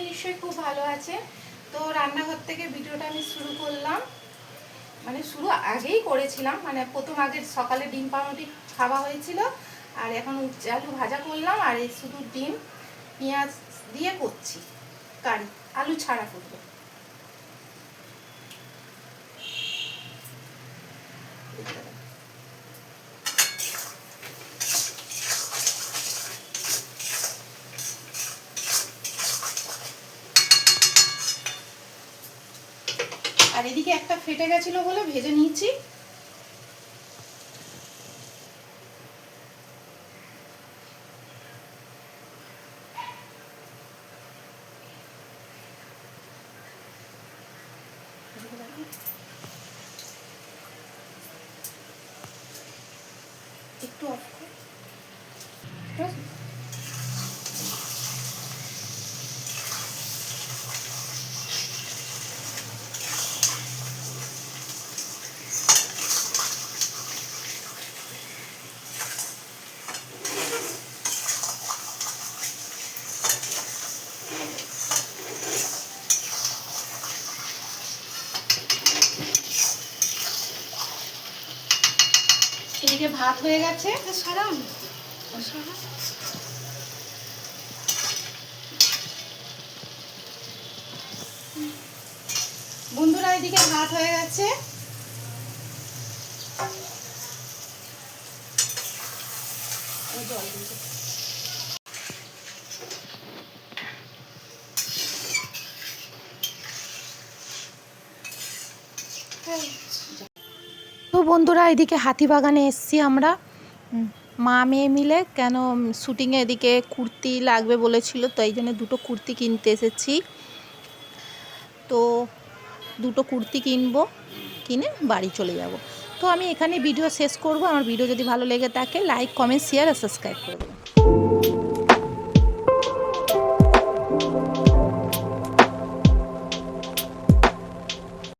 নিশ্চয়ই খুব ভালো আছে। তো রান্নাঘর থেকে ভিডিওটা আমি শুরু করলাম, মানে শুরু আগেই করেছিলাম, মানে প্রথম আগে সকালে ডিম পাউরুটি খাওয়া হয়েছিল, আর এখন উচ্ছে আলু ভাজা করলাম, আর এই শুধু ডিম পেঁয়াজ দিয়ে করছি কারি, আলু ছাড়া করবো। আর এদিকে একটা ফেটে গেছিল বলে ভেজে নিয়েছি। একটু অফ করে এদিকে ভাত হয়ে গেছে। বন্ধুরা এদিকে ভাত হয়ে গেছে। তো বন্ধুরা এদিকে হাতিবাগানে এসছি আমরা মা মেয়ে মিলে, কেন শুটিংয়ে এদিকে কুর্তি লাগবে বলেছিল, তো এই জন্য দুটো কুর্তি কিনতে এসেছি। তো দুটো কুর্তি কিনবো, কিনে বাড়ি চলে যাব। তো আমি এখানে ভিডিও শেষ করব। আমার ভিডিও যদি ভালো লেগে থাকে লাইক কমেন্ট শেয়ার আর সাবস্ক্রাইব করবো।